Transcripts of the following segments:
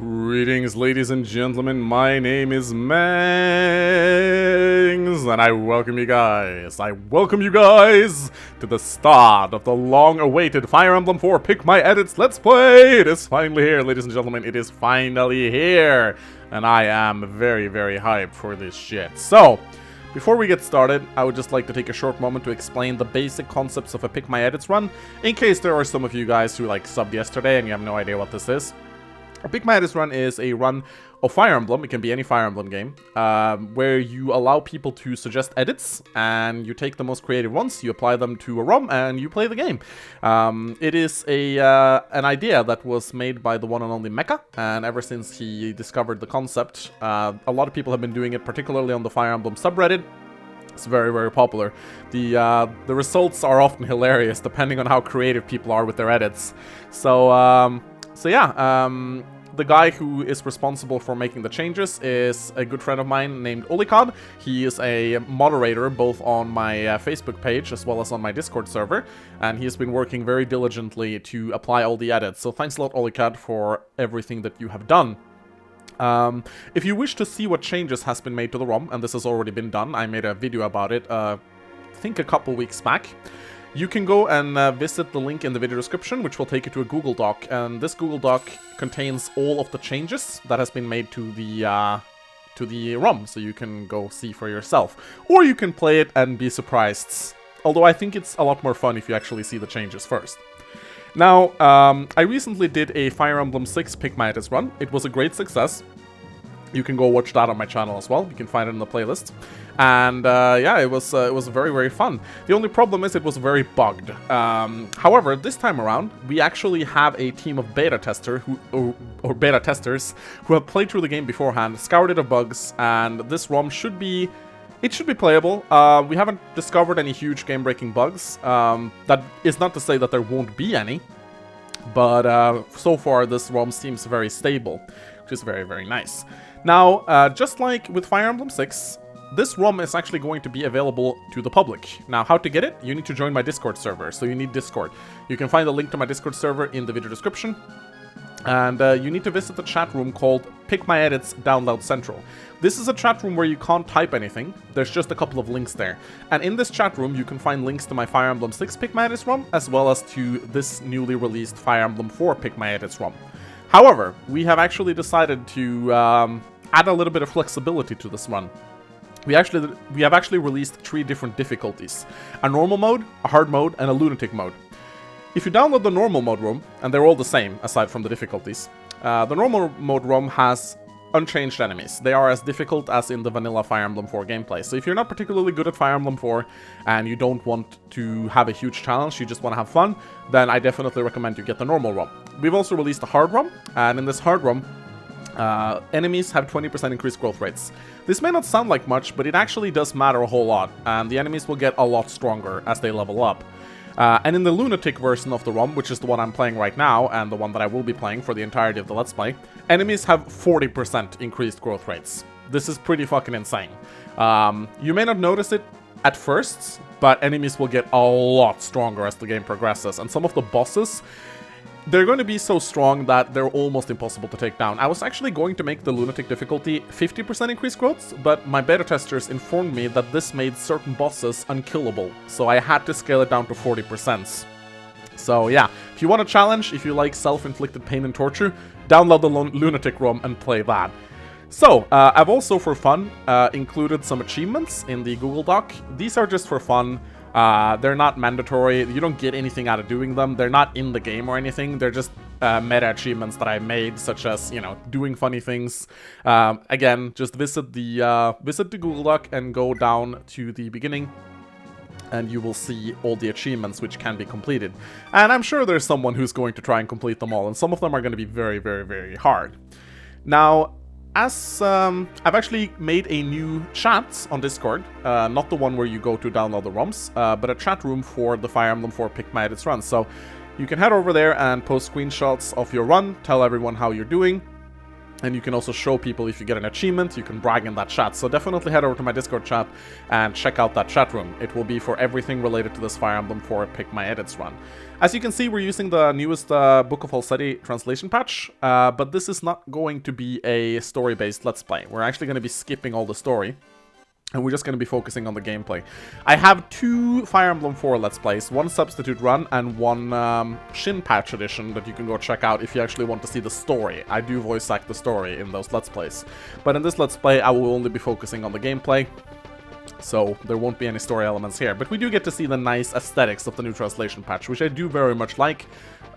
Greetings, ladies and gentlemen, my name is Mangs, and I welcome you guys to the start of the long-awaited Fire Emblem 4 Pick My Edits Let's Play! It is finally here, ladies and gentlemen, it is finally here! And I am very, very hyped for this shit. So, before we get started, I would just like to take a short moment to explain the basic concepts of a Pick My Edits run, in case there are some of you guys who subbed yesterday and you have no idea what this is. A Pick My Edits run is a run of Fire Emblem, it can be any Fire Emblem game, where you allow people to suggest edits, and you take the most creative ones, you apply them to a ROM, and you play the game. It is an idea that was made by the one and only Mecha, and ever since he discovered the concept, a lot of people have been doing it, particularly on the Fire Emblem subreddit. It's very, very popular. The results are often hilarious, depending on how creative people are with their edits. The guy who is responsible for making the changes is a good friend of mine named Olikad. He is a moderator both on my Facebook page as well as on my Discord server, and he has been working very diligently to apply all the edits. So thanks a lot, Olikad, for everything that you have done. If you wish to see what changes has been made to the ROM, and this has already been done, I made a video about it, I think a couple weeks back. You can go and visit the link in the video description, which will take you to a Google Doc, and this Google Doc contains all of the changes that has been made to the ROM, so you can go see for yourself. Or you can play it and be surprised, although I think it's a lot more fun if you actually see the changes first. Now, I recently did a Fire Emblem 6 Pick My Edits run. It was a great success. You can go watch that on my channel as well. You can find it in the playlist. And yeah, it was very, very fun. The only problem is it was very bugged. However, this time around, we actually have a team of beta testers who have played through the game beforehand, scoured it of bugs, and this ROM should be playable. We haven't discovered any huge game-breaking bugs. That is not to say that there won't be any, but so far this ROM seems very stable, which is very, very nice. Now, just like with Fire Emblem 6, this ROM is actually going to be available to the public. Now, how to get it? You need to join my Discord server, so you need Discord. You can find the link to my Discord server in the video description. And you need to visit the chat room called Pick My Edits Download Central. This is a chat room where you can't type anything, there's just a couple of links there. And in this chat room you can find links to my Fire Emblem 6 Pick My Edits ROM, as well as to this newly released Fire Emblem 4 Pick My Edits ROM. However, we have actually decided to add a little bit of flexibility to this run. We have actually released 3 different difficulties: a normal mode, a hard mode, and a lunatic mode. If you download the normal mode ROM, and they're all the same aside from the difficulties, the normal mode ROM has unchanged enemies. They are as difficult as in the vanilla Fire Emblem 4 gameplay. So if you're not particularly good at Fire Emblem 4 and you don't want to have a huge challenge, you just want to have fun, then I definitely recommend you get the normal ROM. We've also released a hard ROM, and in this hard ROM, enemies have 20% increased growth rates. This may not sound like much, but it actually does matter a whole lot, and the enemies will get a lot stronger as they level up. And in the Lunatic version of the ROM, which is the one I'm playing right now, and the one that I will be playing for the entirety of the Let's Play, enemies have 40% increased growth rates. This is pretty fucking insane. You may not notice it at first, but enemies will get a lot stronger as the game progresses, and some of the bosses, they're going to be so strong that they're almost impossible to take down. I was actually going to make the Lunatic difficulty 50% increased growth, but my beta testers informed me that this made certain bosses unkillable, so I had to scale it down to 40%. So yeah, if you want a challenge, if you like self-inflicted pain and torture, download the Lunatic ROM and play that. So, I've also, for fun, included some achievements in the Google Doc. These are just for fun. They're not mandatory, you don't get anything out of doing them, they're not in the game or anything, they're just meta achievements that I made, such as, you know, doing funny things. Again, just visit the Google Doc and go down to the beginning, and you will see all the achievements which can be completed. And I'm sure there's someone who's going to try and complete them all, and some of them are going to be very, very, very hard. Now, as I've actually made a new chat on Discord, not the one where you go to download the ROMs, but a chat room for the Fire Emblem 4 Pick My Edits run. So you can head over there and post screenshots of your run, tell everyone how you're doing, and you can also show people if you get an achievement, you can brag in that chat. So definitely head over to my Discord chat and check out that chat room. It will be for everything related to this Fire Emblem 4 Pick My Edits run. As you can see, we're using the newest Book of Alceti translation patch, but this is not going to be a story-based Let's Play. We're actually going to be skipping all the story, and we're just going to be focusing on the gameplay. I have 2 Fire Emblem 4 Let's Plays, one Substitute Run and one Shin Patch Edition that you can go check out if you actually want to see the story. I do voice act the story in those Let's Plays. But in this Let's Play, I will only be focusing on the gameplay, so there won't be any story elements here. But we do get to see the nice aesthetics of the new translation patch, which I do very much like,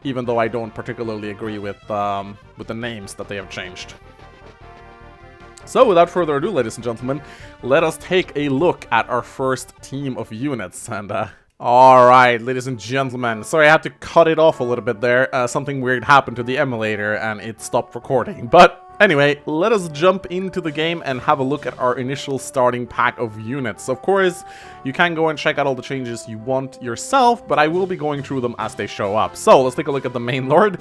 even though I don't particularly agree with the names that they have changed. So, without further ado, ladies and gentlemen, let us take a look at our first team of units. And, alright, ladies and gentlemen, sorry I had to cut it off a little bit there. Something weird happened to the emulator and it stopped recording. But, anyway, let us jump into the game and have a look at our initial starting pack of units. Of course, you can go and check out all the changes you want yourself, but I will be going through them as they show up. So, let's take a look at the main lord.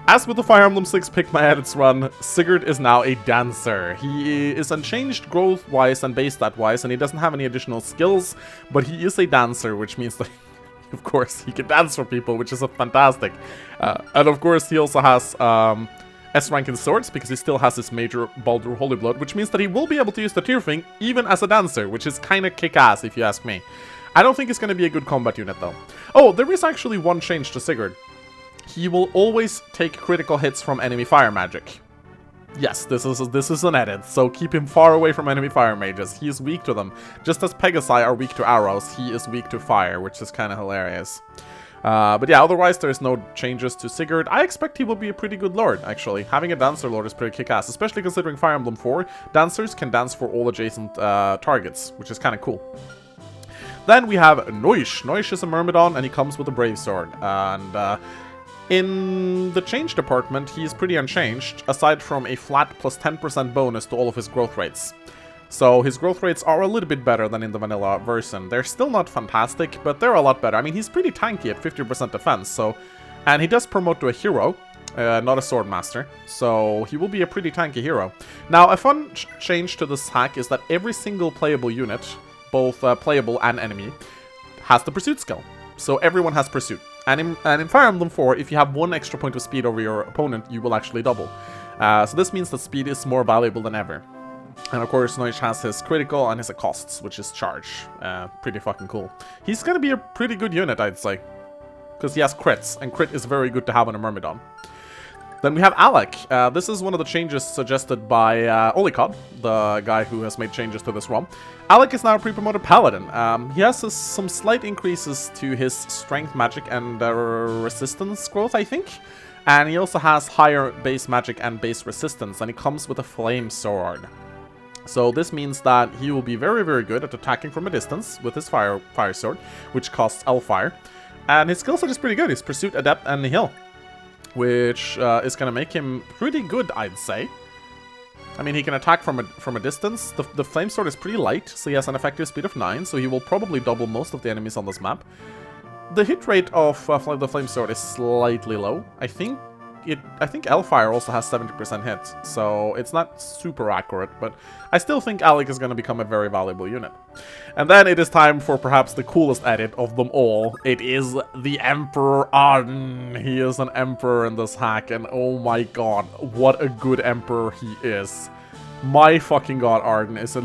As with the Fire Emblem 6 Pick My Edits run, Sigurd is now a dancer. He is unchanged growth-wise and base stat-wise, and he doesn't have any additional skills, but he is a dancer, which means that, of course, he can dance for people, which is fantastic. And of course, he also has S-rank in swords, because he still has his major Baldur Holy Blood, which means that he will be able to use the Tear Thing, even as a dancer, which is kinda kick-ass, if you ask me. I don't think it's gonna be a good combat unit, though. Oh, there is actually one change to Sigurd. He will always take critical hits from enemy fire magic. Yes, this is an edit, so keep him far away from enemy fire mages. He is weak to them. Just as Pegasi are weak to arrows, he is weak to fire, which is kind of hilarious. But yeah, otherwise there's no changes to Sigurd. I expect he will be a pretty good lord, actually. Having a dancer lord is pretty kick-ass, especially considering Fire Emblem 4. Dancers can dance for all adjacent targets, which is kind of cool. Then we have Noish. Noish is a Myrmidon, and he comes with a Brave Sword. And in the change department, he is pretty unchanged, aside from a flat plus 10% bonus to all of his growth rates. So his growth rates are a little bit better than in the vanilla version. They're still not fantastic, but they're a lot better. I mean, he's pretty tanky at 50% defense, so... And he does promote to a hero, not a sword master, so he will be a pretty tanky hero. Now, a fun change to this hack is that every single playable unit, both playable and enemy, has the pursuit skill. So everyone has pursuit. And in Fire Emblem 4, if you have 1 extra point of speed over your opponent, you will actually double. So this means that speed is more valuable than ever. And of course, Noish has his critical and his accosts, which is charge. Pretty fucking cool. He's gonna be a pretty good unit, I'd say. Because he has crits, and crit is very good to have on a Myrmidon. Then we have Alec. This is one of the changes suggested by Olikad, the guy who has made changes to this ROM. Alec is now a pre-promoted paladin. He has some slight increases to his strength magic and resistance growth, I think. And he also has higher base magic and base resistance, and he comes with a flame sword. So this means that he will be very, very good at attacking from a distance with his fire sword, which costs L-Fire. And his skill set is pretty good. He's Pursuit, Adept, and Nihil, which is going to make him pretty good, I'd say. I mean, he can attack from a distance. The Flame Sword is pretty light, so he has an effective speed of 9, so he will probably double most of the enemies on this map. The hit rate of the Flame Sword is slightly low. I think L-Fire also has 70% hit, so it's not super accurate, but I still think Alec is going to become a very valuable unit. And then it is time for perhaps the coolest edit of them all. It is the Emperor Arden. He is an Emperor in this hack, and oh my god, what a good Emperor he is. My fucking god, Arden is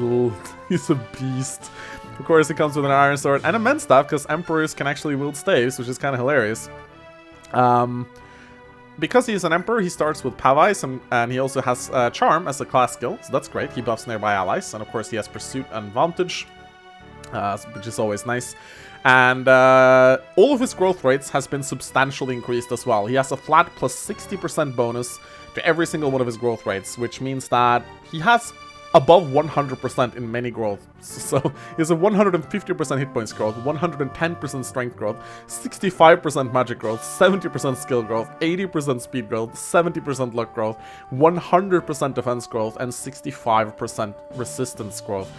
he's a beast. Of course, he comes with an Iron Sword and a Men's Staff, because Emperors can actually wield staves, which is kind of hilarious. Because he's an Emperor, he starts with Pavice, and he also has Charm as a class skill, so that's great. He buffs nearby allies, and of course he has Pursuit and Vantage, which is always nice. And all of his growth rates has been substantially increased as well. He has a flat plus 60% bonus to every single one of his growth rates, which means that he has above 100% in many growth. So he has a 150% hit points growth, 110% strength growth, 65% magic growth, 70% skill growth, 80% speed growth, 70% luck growth, 100% defense growth, and 65% resistance growth.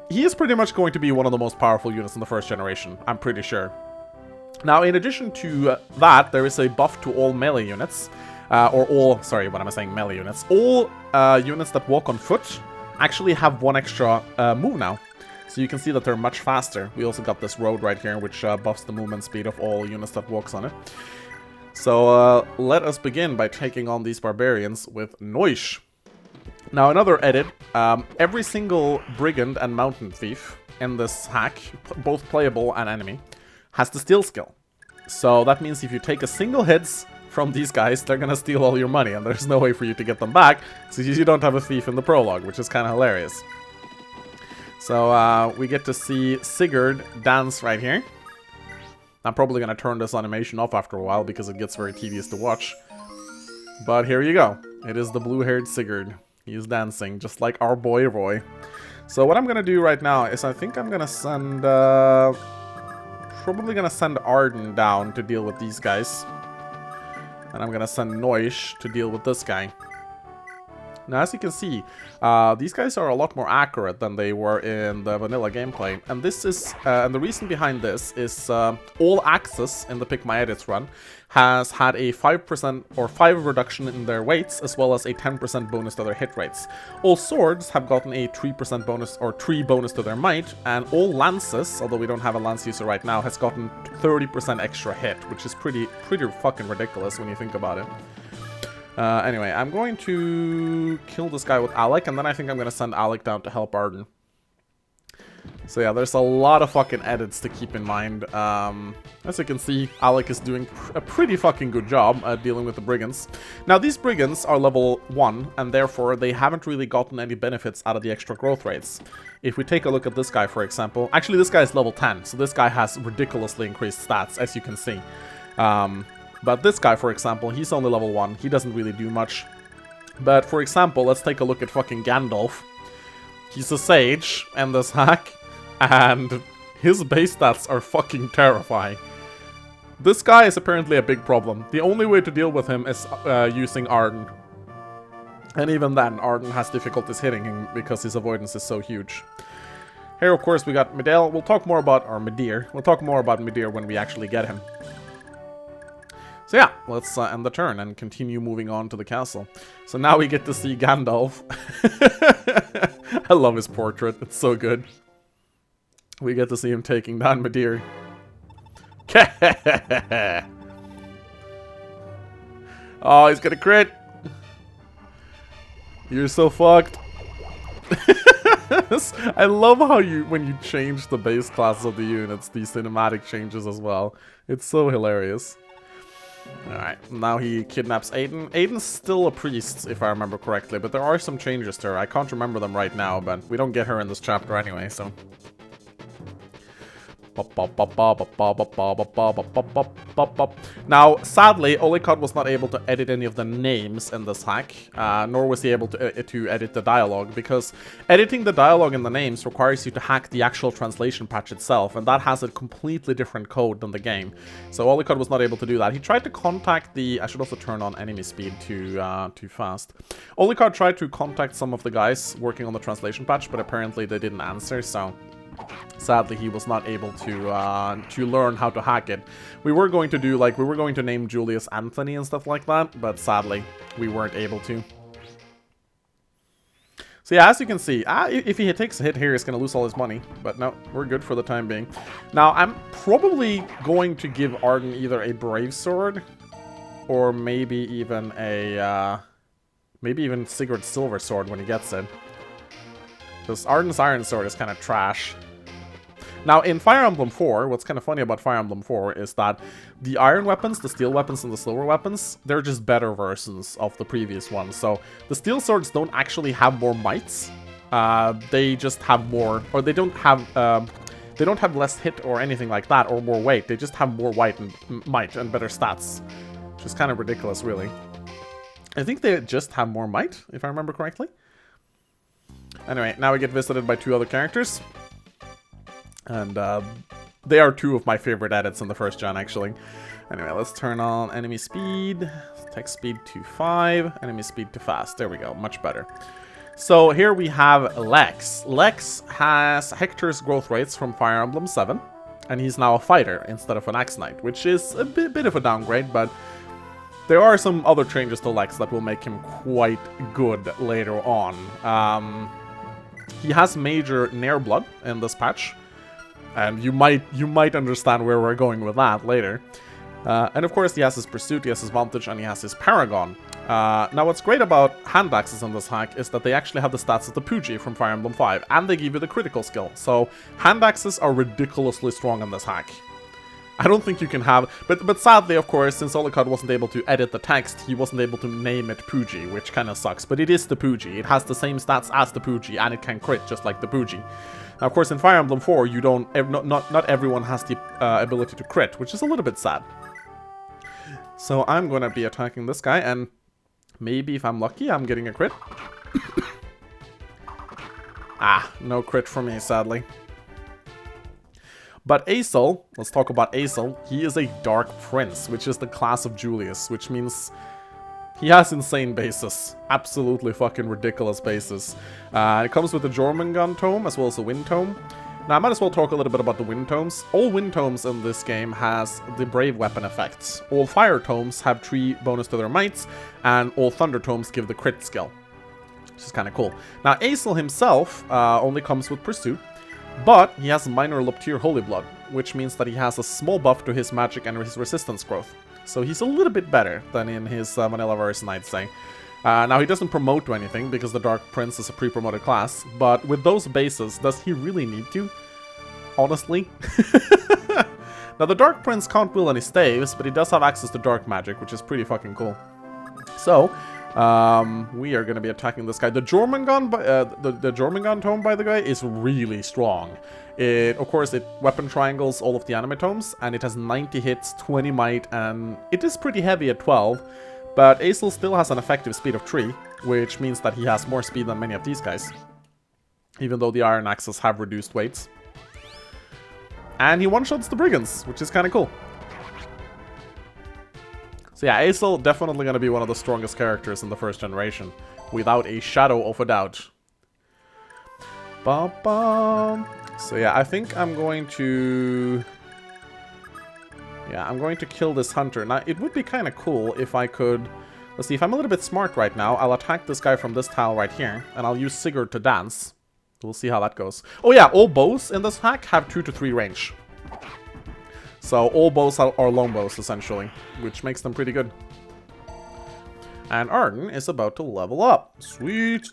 He is pretty much going to be one of the most powerful units in the first generation, I'm pretty sure. Now, in addition to that, there is a buff to all melee units. Melee units. All units that walk on foot actually have one extra move now. So you can see that they're much faster. We also got this road right here, which buffs the movement speed of all units that walks on it. So let us begin by taking on these barbarians with Noish. Now another edit, every single brigand and mountain thief in this hack, both playable and enemy, has the steal skill. So that means if you take a single hits from these guys, they're gonna steal all your money, and there's no way for you to get them back, so you don't have a thief in the prologue, which is kind of hilarious. So we get to see Sigurd dance right here. I'm probably gonna turn this animation off after a while because it gets very tedious to watch. But here you go. It is the blue-haired Sigurd. He is dancing, just like our boy Roy. So what I'm gonna do right now is I think I'm gonna send... probably gonna send Arden down to deal with these guys. And I'm gonna send Noish to deal with this guy. Now, as you can see, these guys are a lot more accurate than they were in the vanilla gameplay. And this is, and the reason behind this is all Axis in the Pick My Edits run has had a 5% or 5 reduction in their weights, as well as a 10% bonus to their hit rates. All swords have gotten a 3% bonus or 3 bonus to their might, and all lances, although we don't have a lance user right now, has gotten 30% extra hit, which is pretty fucking ridiculous when you think about it. Anyway, I'm going to kill this guy with Alec, and then I think I'm going to send Alec down to help Arden. So yeah, there's a lot of fucking edits to keep in mind. As you can see, Alec is doing a pretty fucking good job at dealing with the brigands. Now, these brigands are level 1, and therefore they haven't really gotten any benefits out of the extra growth rates. If we take a look at this guy, for example, actually this guy is level 10, so this guy has ridiculously increased stats, as you can see. But this guy, for example, he's only level 1. He doesn't really do much. But, for example, let's take a look at fucking Gandalf. He's a sage in this hack, and his base stats are fucking terrifying. This guy is apparently a big problem. The only way to deal with him is using Arden. And even then, Arden has difficulties hitting him because his avoidance is so huge. Here, of course, we got Medel. We'll talk more about, or Medir. We'll talk more about Medir when we actually get him. So yeah, let's end the turn and continue moving on to the castle. So now we get to see Gandalf. I love his portrait, it's so good. We get to see him taking down Medir. Oh, he's gonna crit! You're so fucked. I love how when you change the base classes of the units, these cinematic changes as well. It's so hilarious. Alright, now he kidnaps Aiden. Aiden's still a priest, if I remember correctly, but there are some changes to her. I can't remember them right now, but we don't get her in this chapter anyway, so... Now, sadly, Olikad was not able to edit any of the names in this hack, nor was he able to edit the dialogue, because editing the dialogue and the names requires you to hack the actual translation patch itself, and that has a completely different code than the game. So Olikad was not able to do that. He tried to contact the... I should also turn on enemy speed too fast. Olikad tried to contact some of the guys working on the translation patch, but apparently they didn't answer, so... Sadly, he was not able to learn how to hack it. We were going to do, we were going to name Julius Anthony and stuff like that, but sadly, we weren't able to. So yeah, as you can see, if he takes a hit here, he's going to lose all his money. But no, we're good for the time being. Now, I'm probably going to give Arden either a Brave Sword, or maybe even a, maybe even Sigurd's Silver Sword when he gets it. Because Arden's Iron Sword is kind of trash. Now, in Fire Emblem 4, what's kind of funny about Fire Emblem 4 is that the iron weapons, the steel weapons, and the silver weapons, they're just better versions of the previous ones. So, the steel swords don't actually have more mights. They just have more, or they don't have less hit or anything like that, or more weight. They just have more might and better stats. Which is kind of ridiculous, really. I think they just have more might, if I remember correctly. Anyway, now we get visited by 2 other characters. And they are 2 of my favorite edits in the first gen, actually. Anyway, let's turn on enemy speed. Text speed to 5. Enemy speed to fast. There we go. Much better. So here we have Lex. Lex has Hector's growth rates from Fire Emblem 7. And he's now a fighter instead of an Axe Knight, which is a bit of a downgrade, but there are some other changes to Lex that will make him quite good later on. He has major Nair blood in this patch, and you might understand where we're going with that later. And of course, he has his Pursuit, he has his Vantage, and he has his Paragon. Now, what's great about hand axes in this hack is that they actually have the stats of the Pooji from Fire Emblem 5, and they give you the critical skill. So, hand axes are ridiculously strong in this hack. I don't think you can have... But sadly, of course, since Olikad wasn't able to edit the text, he wasn't able to name it Pooji, which kind of sucks. But it is the Pooji. It has the same stats as the Pooji, and it can crit just like the Pooji. Now, of course, in Fire Emblem 4, you don't... Not everyone has the ability to crit, which is a little bit sad. So I'm gonna be attacking this guy, and maybe if I'm lucky, I'm getting a crit. Ah, no crit for me, sadly. But Aesol, let's talk about Aesol. He is a Dark Prince, which is the class of Julius, which means he has insane bases. Absolutely fucking ridiculous bases. It comes with the Jormungand Tome, as well as a Wind Tome. Now, I might as well talk a little bit about the Wind Tomes. All Wind Tomes in this game has the Brave Weapon effects. All Fire Tomes have 3 bonus to their mights, and all Thunder Tomes give the crit skill, which is kind of cool. Now, Aesol himself only comes with Pursuit, but he has minor Loptir Holy Blood, which means that he has a small buff to his magic and his resistance growth. So he's a little bit better than in his vanilla version, I'd say. Now, he doesn't promote to anything, because the Dark Prince is a pre-promoted class, but with those bases, does he really need to? Honestly? Now, the Dark Prince can't wield any staves, but he does have access to dark magic, which is pretty fucking cool. So, we are going to be attacking this guy. The Jormungand, the Jormungand Tome, by the way, is really strong. Of course, it weapon triangles all of the anime tomes, and it has 90 hits, 20 might, and it is pretty heavy at 12. But Aesol still has an effective speed of 3, which means that he has more speed than many of these guys. Even though the Iron Axes have reduced weights. And he one-shots the Brigands, which is kind of cool. So yeah, Aesol definitely going to be one of the strongest characters in the first generation, without a shadow of a doubt. Ba-bum. So yeah, I think I'm going to... Yeah, I'm going to kill this hunter. Now, it would be kind of cool if I could... Let's see, if I'm a little bit smart right now, I'll attack this guy from this tile right here, and I'll use Sigurd to dance. We'll see how that goes. Oh yeah, all bows in this hack have 2 to 3 range. So all bows are long bows, essentially, which makes them pretty good. And Arden is about to level up. Sweet!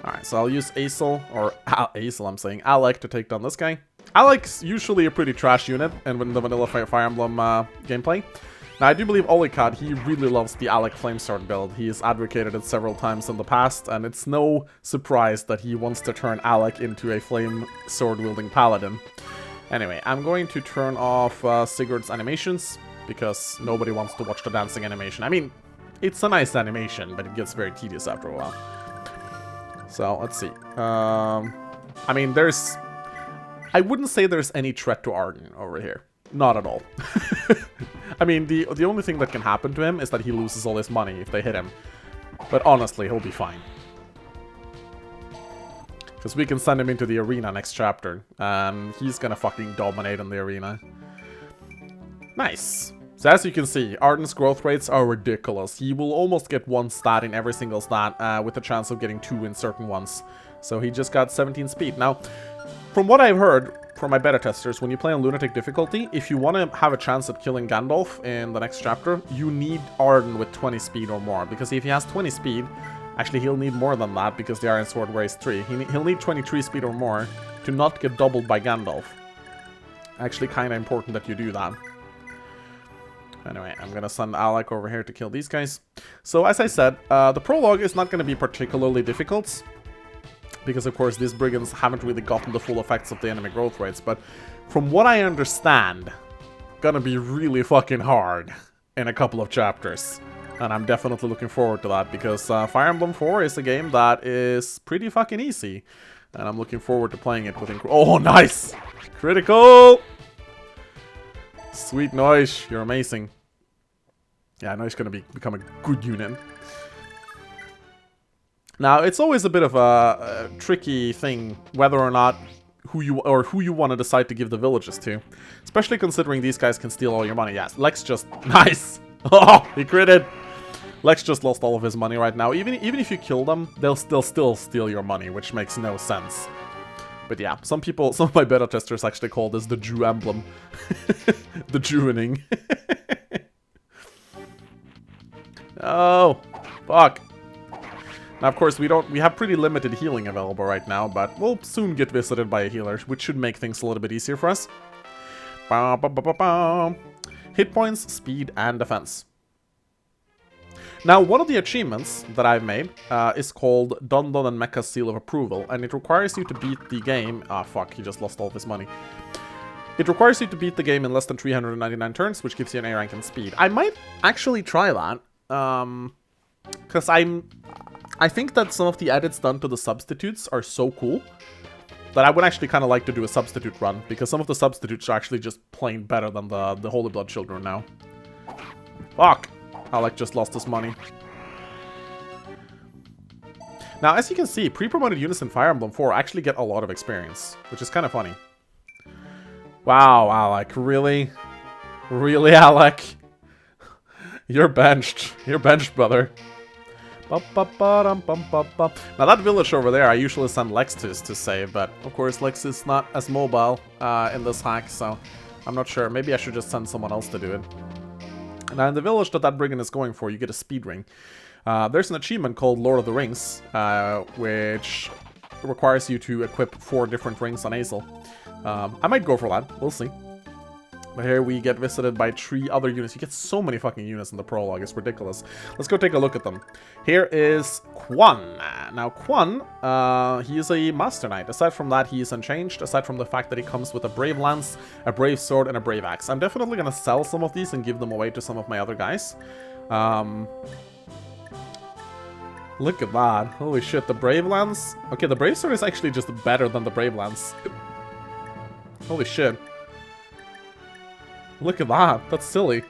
Alright, so I'll use Aesol, or Aesol I'm saying, Alec to take down this guy. Alec's usually a pretty trash unit in the vanilla Fire Emblem gameplay. Now, I do believe Olikad, he really loves the Alec Flamesword build. He has advocated it several times in the past, and it's no surprise that he wants to turn Alec into a flame sword-wielding paladin. Anyway, I'm going to turn off Sigurd's animations, because nobody wants to watch the dancing animation. I mean, it's a nice animation, but it gets very tedious after a while. So, let's see. I mean, I wouldn't say there's any threat to Arden over here. Not at all. I mean, the only thing that can happen to him is that he loses all his money if they hit him. But honestly, he'll be fine. Because we can send him into the arena next chapter, and he's gonna fucking dominate in the arena. Nice. So as you can see, Arden's growth rates are ridiculous. He will almost get 1 stat in every single stat, with a chance of getting 2 in certain ones. So he just got 17 speed. Now, from what I've heard from my beta testers, when you play on Lunatic difficulty, if you want to have a chance at killing Gandalf in the next chapter, you need Arden with 20 speed or more. Because if he has 20 speed, actually he'll need more than that because the Iron Sword weighs 3. He'll need 23 speed or more to not get doubled by Gandalf. Actually kind of important that you do that. Anyway, I'm going to send Alec over here to kill these guys. So as I said, the prologue is not going to be particularly difficult. Because, of course, these Brigands haven't really gotten the full effects of the enemy growth rates. But from what I understand, gonna be really fucking hard in a couple of chapters. And I'm definitely looking forward to that. Because Fire Emblem 4 is a game that is pretty fucking easy. And I'm looking forward to playing it with... Oh, nice! Critical! Sweet Noish, you're amazing. Yeah, Noish gonna become a good unit. Now, it's always a bit of a tricky thing whether or not who you want to decide to give the villages to. Especially considering these guys can steal all your money. Yes, Lex just... Nice! Oh, he critted! Lex just lost all of his money right now. Even if you kill them, they'll still steal your money, which makes no sense. But yeah, some of my beta testers actually call this the Jew emblem. The Jewening. Oh, fuck. Now, of course, we have pretty limited healing available right now, but we'll soon get visited by a healer, which should make things a little bit easier for us. Hit points, speed, and defense. Now, one of the achievements that I've made is called Don Don and Mecha's Seal of Approval, and it requires you to beat the game... Ah, fuck, he just lost all of his money. It requires you to beat the game in less than 399 turns, which gives you an A rank in speed. I might actually try that, because I think that some of the edits done to the substitutes are so cool that I would actually kind of like to do a substitute run, because some of the substitutes are actually just plain better than the Holy Blood Children now. Fuck! Alec just lost his money. Now, as you can see, pre-promoted units in Fire Emblem 4 actually get a lot of experience, which is kind of funny. Wow, Alec, really? Really, Alec? You're benched. You're benched, brother. Now that village over there, I usually send Lex to save, but of course Lex is not as mobile in this hack, so I'm not sure. Maybe I should just send someone else to do it. Now, in the village that brigand is going for, you get a speed ring. There's an achievement called Lord of the Rings, which requires you to equip 4 different rings on Azel. I might go for that. We'll see. But here we get visited by 3 other units. You get so many fucking units in the prologue. It's ridiculous. Let's go take a look at them. Here is Quan. Now, Quan, he is a Master Knight. Aside from that, he is unchanged. Aside from the fact that he comes with a Brave Lance, a Brave Sword, and a Brave Axe. I'm definitely going to sell some of these and give them away to some of my other guys. Look at that. Holy shit, the Brave Lance. Okay, the Brave Sword is actually just better than the Brave Lance. Holy shit. Look at that. That's silly.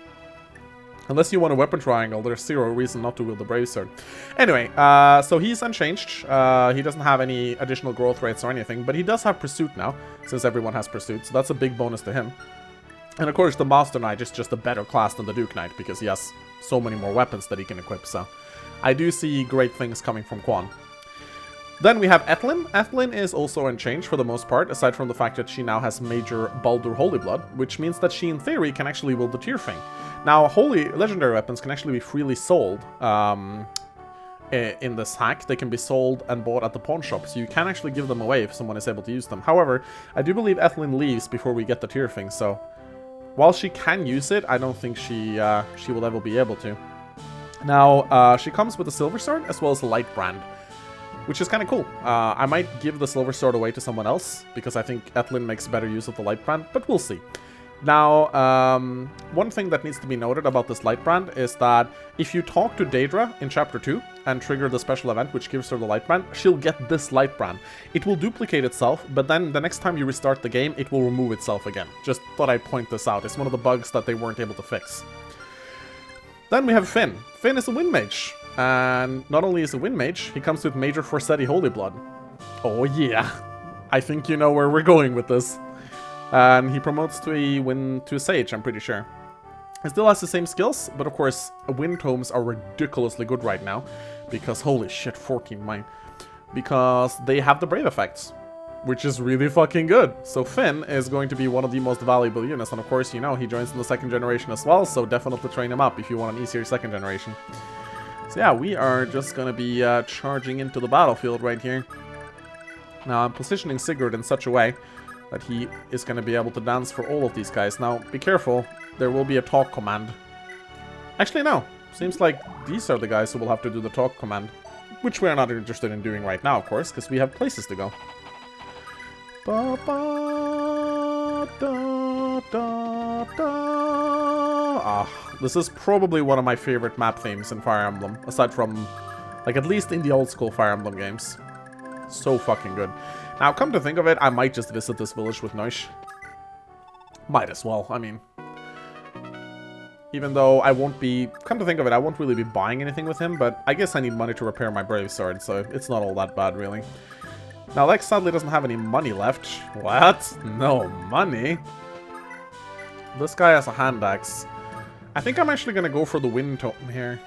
Unless you want a weapon triangle, there's 0 reason not to wield the Brave Sword. Anyway, so he's unchanged. He doesn't have any additional growth rates or anything, but he does have Pursuit now, since everyone has Pursuit, so that's a big bonus to him. And of course, the Master Knight is just a better class than the Duke Knight, because he has so many more weapons that he can equip, so I do see great things coming from Quan. Then we have Etlin. Etlin is also unchanged for the most part, aside from the fact that she now has Major Baldur Holy Blood, which means that she, in theory, can actually wield the Tearfang. Now, legendary weapons can actually be freely sold in this hack. They can be sold and bought at the pawn shop, so you can actually give them away if someone is able to use them. However, I do believe Etlin leaves before we get the Tearfang, so while she can use it, I don't think she will ever be able to. Now, she comes with a Silver Sword as well as a Light Brand, which is kind of cool. I might give the Silver Sword away to someone else, because I think Etlin makes better use of the Light Brand, but we'll see. Now, one thing that needs to be noted about this Light Brand is that if you talk to Daedra in Chapter 2 and trigger the special event which gives her the Light Brand, she'll get this Light Brand. It will duplicate itself, but then the next time you restart the game, it will remove itself again. Just thought I'd point this out. It's one of the bugs that they weren't able to fix. Then we have Finn. Finn is a Wind Mage. And not only is a Wind Mage, he comes with Major Forseti Holy Blood. Oh yeah, I think you know where we're going with this. And he promotes to a Sage, I'm pretty sure. He still has the same skills, but of course, Wind Tomes are ridiculously good right now. Because, holy shit, 14 mine. Because they have the Brave effects, which is really fucking good. So Finn is going to be one of the most valuable units, and of course, you know, he joins in the 2nd generation as well, so definitely train him up if you want an easier 2nd generation. So yeah, we are just gonna be charging into the battlefield right here. Now, I'm positioning Sigurd in such a way that he is gonna be able to dance for all of these guys. Now, be careful, there will be a talk command. Actually, no. Seems like these are the guys who will have to do the talk command. Which we are not interested in doing right now, of course, because we have places to go. Ba, ba, da, da, da. Ah, this is probably one of my favorite map themes in Fire Emblem, aside from, like, at least in the old school Fire Emblem games. So fucking good. Now, come to think of it, I might just visit this village with Noish. Might as well, I mean. Even though I won't be, come to think of it, I won't really be buying anything with him, but I guess I need money to repair my Brave Sword, so it's not all that bad, really. Now, Lex sadly doesn't have any money left. What? No money? This guy has a hand axe. I think I'm actually gonna go for the Wind Tome here.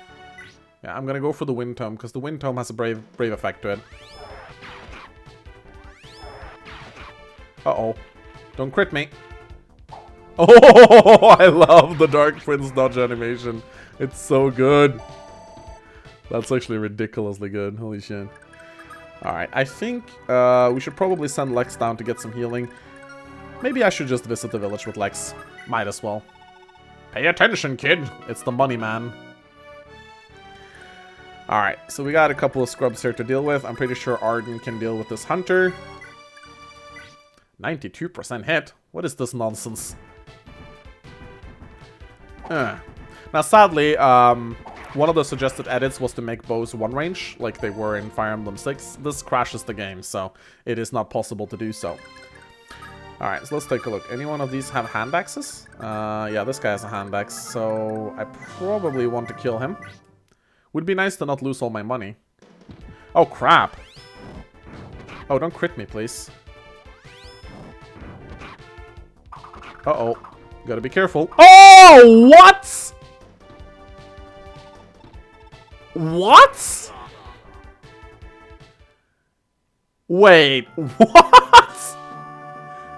Yeah, I'm gonna go for the Wind Tome, because the Wind Tome has a brave effect to it. Uh-oh. Don't crit me. Oh, I love the Dark Prince dodge animation. It's so good. That's actually ridiculously good. Holy shit. Alright, I think we should probably send Lex down to get some healing. Maybe I should just visit the village with Lex. Might as well. Pay attention, kid! It's the money man. Alright, so we got a couple of scrubs here to deal with. I'm pretty sure Arden can deal with this hunter. 92% hit? What is this nonsense? Now, sadly, one of the suggested edits was to make bows one range, like they were in Fire Emblem 6. This crashes the game, so it is not possible to do so. Alright, so let's take a look. Any one of these have hand axes? Yeah, this guy has a hand axe, so I probably want to kill him. Would be nice to not lose all my money. Oh, crap. Oh, don't crit me, please. Uh-oh. Gotta be careful. Oh, what? What? Wait, what?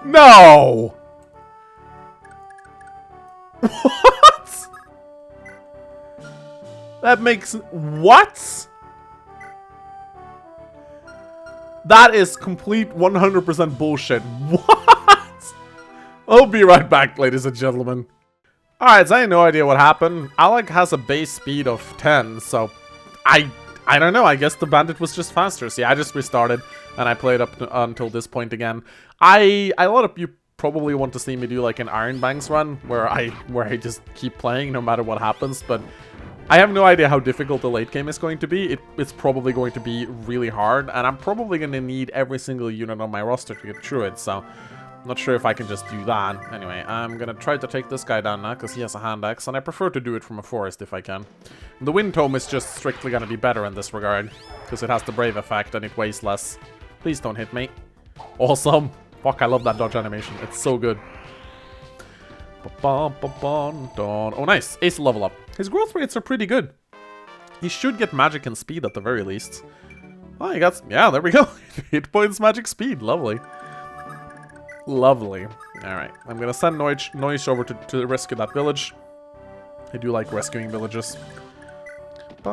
No! What? That makes... What? That is complete 100% bullshit. What? I'll be right back, ladies and gentlemen. Alright, so I have no idea what happened. Alec has a base speed of 10, so... I don't know, I guess the bandit was just faster. See, I just restarted, and I played up until this point again. A lot of you probably want to see me do like an Iron Banks run, where I just keep playing no matter what happens, but... I have no idea how difficult the late game is going to be. It's probably going to be really hard, and I'm probably going to need every single unit on my roster to get through it, so... I'm not sure if I can just do that. Anyway, I'm gonna try to take this guy down now, because he has a hand axe, and I prefer to do it from a forest if I can. The Wind Tome is just strictly gonna be better in this regard, because it has the Brave effect and it weighs less. Please don't hit me. Awesome! Fuck, I love that dodge animation. It's so good. Oh, nice. Ace level up. His growth rates are pretty good. He should get magic and speed at the very least. Oh, he got... Yeah, there we go. Hit points, magic, speed. Lovely. Lovely. Alright, I'm gonna send Noise over to rescue that village. I do like rescuing villages. You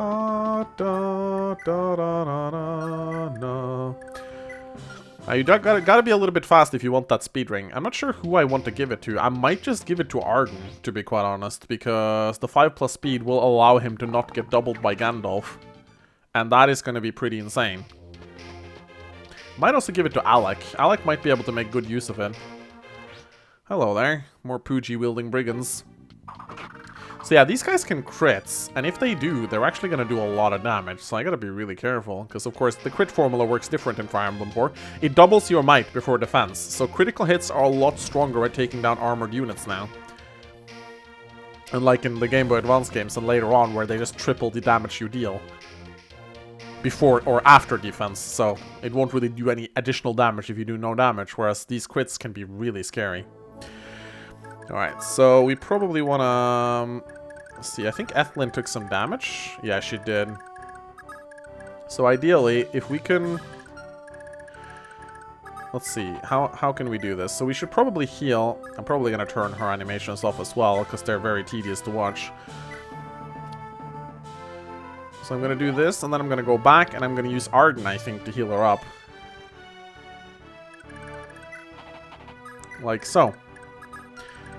gotta be a little bit fast if you want that speed ring. I'm not sure who I want to give it to. I might just give it to Arden, to be quite honest, because the 5+ speed will allow him to not get doubled by Gandalf. And that is gonna be pretty insane. Might also give it to Alec. Alec might be able to make good use of it. Hello there. More Pooji-wielding brigands. So yeah, these guys can crits, and if they do, they're actually going to do a lot of damage, so I gotta be really careful, because of course the crit formula works different in Fire Emblem 4. It doubles your might before defense, so critical hits are a lot stronger at taking down armored units now. Unlike in the Game Boy Advance games and later on, where they just triple the damage you deal. Before or after defense, so it won't really do any additional damage if you do no damage, whereas these crits can be really scary. Alright, so we probably want to... Let's see, I think Ethelyn took some damage. Yeah, she did. So ideally, if we can... Let's see, how can we do this? So we should probably heal. I'm probably going to turn her animations off as well, because they're very tedious to watch. So I'm going to do this, and then I'm going to go back, and I'm going to use Arden, I think, to heal her up. Like so.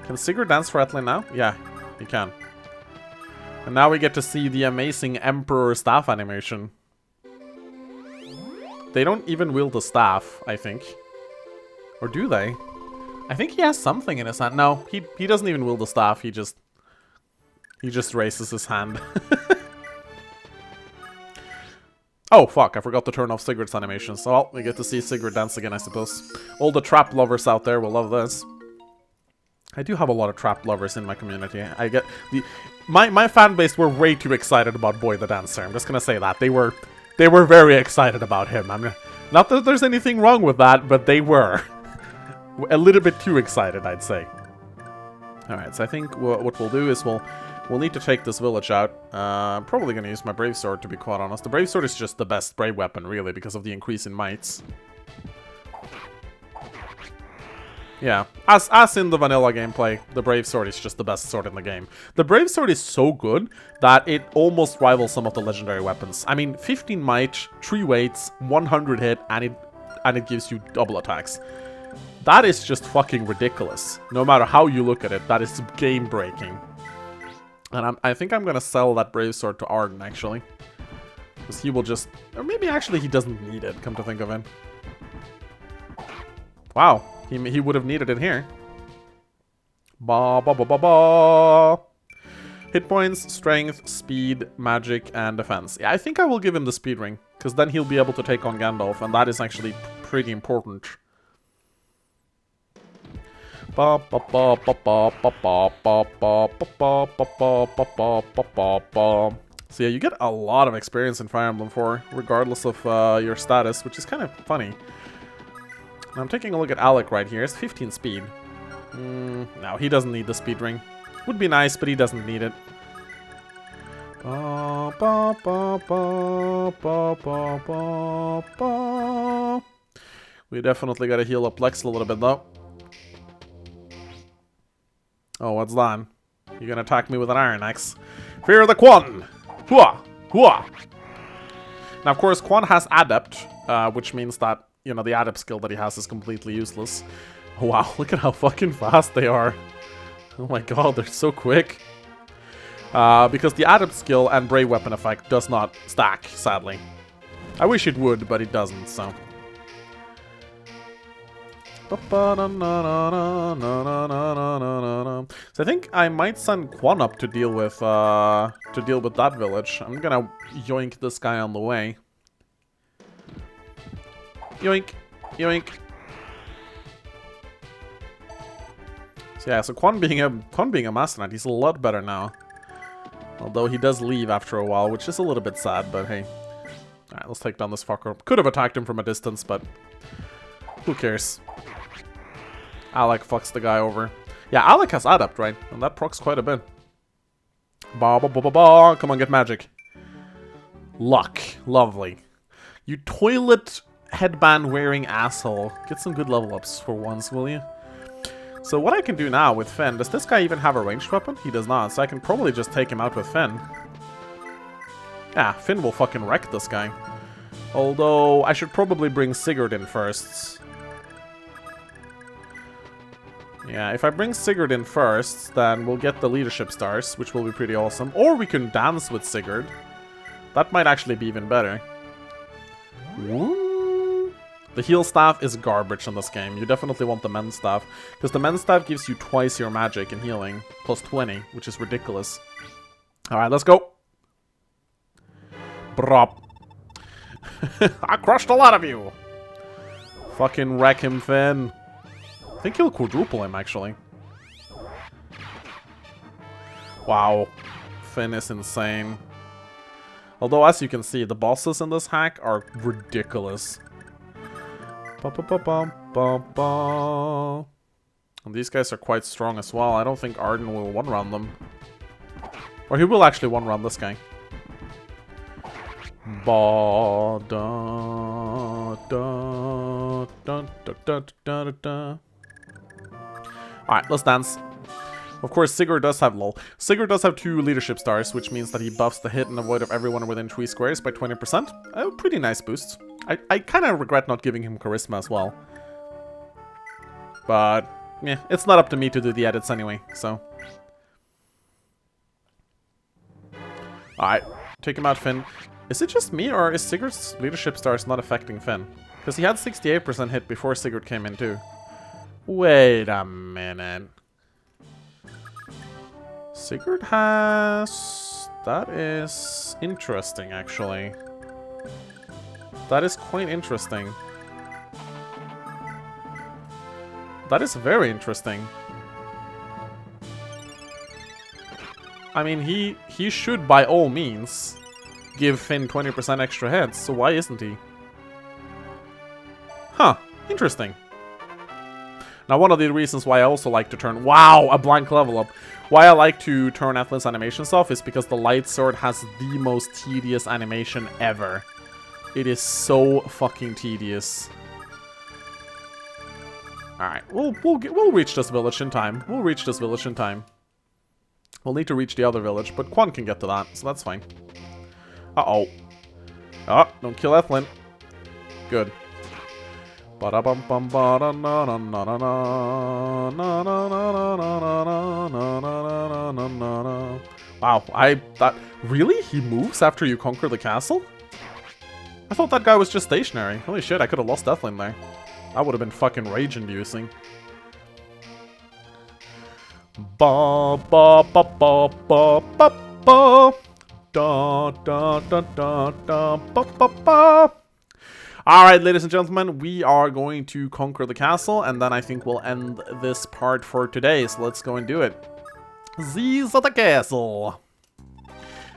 Can Sigurd dance for Ethelyn now? Yeah, he can. And now we get to see the amazing Emperor staff animation. They don't even wield the staff, I think. Or do they? I think he has something in his hand. No, he doesn't even wield the staff, he just raises his hand. Oh, fuck, I forgot to turn off Sigurd's animation. So, well, we get to see Sigurd dance again, I suppose. All the trap lovers out there will love this. I do have a lot of trap lovers in my community. I get the... My fan base were way too excited about Boy the Dancer. I'm just gonna say that. They were very excited about him. Not that there's anything wrong with that, but they were. A little bit too excited, I'd say. Alright, so I think what we'll do is we'll We'll need to take this village out. I'm probably going to use my Brave Sword, to be quite honest. The Brave Sword is just the best Brave weapon, really, because of the increase in mites. Yeah, as in the vanilla gameplay, the Brave Sword is just the best sword in the game. The Brave Sword is so good that it almost rivals some of the legendary weapons. I mean, 15 might, 3 weights, 100 hit, and it gives you double attacks. That is just fucking ridiculous. No matter how you look at it, that is game-breaking. And I think I'm gonna sell that Brave Sword to Arden, actually. Because he will just... Or maybe actually he doesn't need it, come to think of it. Wow. He would have needed it here. Ba ba ba ba ba. Hit points, strength, speed, magic, and defense. Yeah, I think I will give him the speed ring, because then he'll be able to take on Gandalf, and that is actually pretty important. Ba ba ba ba ba ba ba ba ba ba ba ba ba ba ba. So yeah, you get a lot of experience in Fire Emblem 4, regardless of your status, which is kind of funny. I'm taking a look at Alec right here. It's 15 speed. No, he doesn't need the speed ring. Would be nice, but he doesn't need it. Ba, ba, ba, ba, ba, ba, ba, ba. We definitely gotta heal up Lex a little bit, though. Oh, what's that? You're gonna attack me with an Iron Axe. Fear the Quan! Hua! Hua! Now, of course, Quan has Adept, which means that, you know, the Adept skill that he has is completely useless. Wow, look at how fucking fast they are. Oh my god, they're so quick. Because the Adept skill and Brave Weapon effect does not stack, sadly. I wish it would, but it doesn't, so... So I think I might send Quan up to deal with that village. I'm gonna yoink this guy on the way. Yoink, yoink. So yeah, so Quan being a Master Knight, he's a lot better now. Although he does leave after a while, which is a little bit sad, but hey. Alright, let's take down this fucker. Could have attacked him from a distance, but who cares? Alec fucks the guy over. Yeah, Alec has Adept, right? And that procs quite a bit. Ba ba ba ba ba. Come on, get magic. Luck. Lovely. You toilet headband wearing asshole. Get some good level ups for once, will you? So what I can do now with Finn, does this guy even have a ranged weapon? He does not, so I can probably just take him out with Finn. Yeah, Finn will fucking wreck this guy. Although, I should probably bring Sigurd in first. Yeah, if I bring Sigurd in first, then we'll get the leadership stars, which will be pretty awesome. Or we can dance with Sigurd. That might actually be even better. Woo. The heal staff is garbage in this game. You definitely want the men's staff, because the men's staff gives you twice your magic and healing, plus 20, which is ridiculous. Alright, let's go. Brop. I crushed a lot of you. Fucking wreck him, Finn. I think he'll quadruple him, actually. Wow. Finn is insane. Although, as you can see, the bosses in this hack are ridiculous. Ba-ba-ba-bum-bum-bum. And these guys are quite strong as well. I don't think Arden will one-round them. Or he will actually one-round this guy. Ba-da-da-da-da-da-da. Alright, let's dance. Of course, Sigurd does have LOL. Sigurd does have 2 leadership stars, which means that he buffs the hit and avoid of everyone within 3 squares by 20%. A pretty nice boost. I kind of regret not giving him charisma as well. But, yeah, it's not up to me to do the edits anyway, so. Alright, take him out, Finn. Is it just me, or is Sigurd's leadership stars not affecting Finn? Because he had 68% hit before Sigurd came in too. Wait a minute. Sigurd has... That is interesting, actually. That is quite interesting. That is very interesting. I mean, he should, by all means, give Finn 20% extra hits, so why isn't he? Huh, interesting. Now, one of the reasons why I also like to turn... Wow, a blank level up. Why I like to turn Athlon's animations off is because the Light Sword has the most tedious animation ever. It is so fucking tedious. Alright, we'll reach this village in time. We'll reach this village in time. We'll need to reach the other village, but Quan can get to that, so that's fine. Uh-oh. Oh, don't kill Ethlin. Good. Wow, really? He moves after you conquer the castle? I thought that guy was just stationary. Holy shit, I could have lost Ethlin there. That would have been fucking rage-inducing. Ba ba ba ba ba ba ba. Da da da da da ba ba ba. Alright, ladies and gentlemen, we are going to conquer the castle, and then I think we'll end this part for today, so let's go and do it. These are the castle!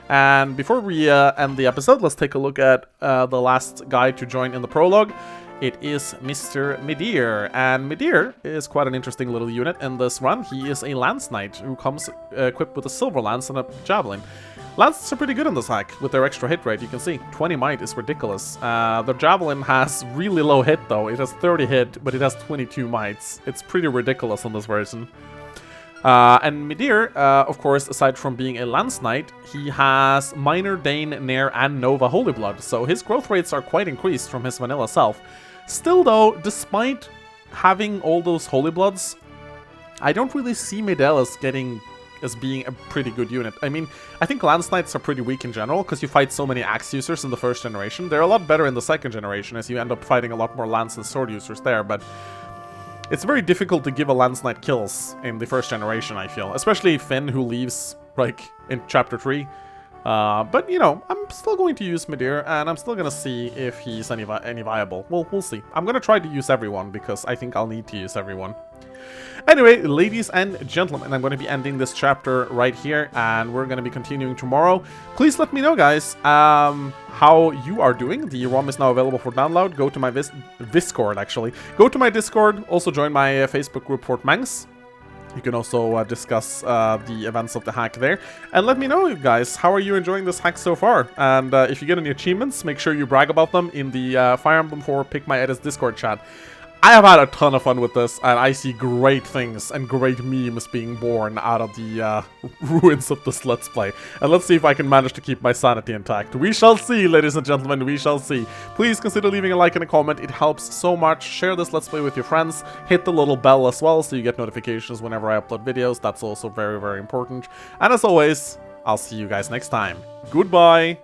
And before we end the episode, let's take a look at the last guy to join in the prologue. It is Mr. Midir, and Midir is quite an interesting little unit in this run. He is a Lance Knight who comes equipped with a Silver Lance and a Javelin. Lances are pretty good in this hack with their extra hit rate, you can see. 20 might is ridiculous. The Javelin has really low hit though. It has 30 hit, but it has 22 mites. It's pretty ridiculous in this version. And Midir, of course, aside from being a Lance Knight, he has Minor, Dane, Nair, and Nova Holy Blood, so his growth rates are quite increased from his vanilla self. Still though, despite having all those Holy Bloods, I don't really see Midel as being a pretty good unit. I mean, I think Lance Knights are pretty weak in general, because you fight so many Axe users in the first generation. They're a lot better in the second generation, as you end up fighting a lot more Lance and Sword users there, but it's very difficult to give a Lance Knight kills in the first generation, I feel. Especially Finn, who leaves, like, in Chapter 3. But, you know, I'm still going to use Midir, and I'm still gonna see if he's any viable. Well, we'll see. I'm gonna try to use everyone, because I think I'll need to use everyone. Anyway, ladies and gentlemen, I'm going to be ending this chapter right here, and we're going to be continuing tomorrow. Please let me know, guys, how you are doing. The ROM is now available for download. Go to my Discord, actually. Go to my Discord. Also join my Facebook group, Fort Mangs. You can also discuss the events of the hack there. And let me know, guys, how are you enjoying this hack so far? And if you get any achievements, make sure you brag about them in the Fire Emblem 4 Pick My Edits Discord chat. I have had a ton of fun with this, and I see great things and great memes being born out of the ruins of this Let's Play. And let's see if I can manage to keep my sanity intact. We shall see, ladies and gentlemen, we shall see. Please consider leaving a like and a comment, it helps so much. Share this Let's Play with your friends. Hit the little bell as well so you get notifications whenever I upload videos. That's also very, very important. And as always, I'll see you guys next time. Goodbye!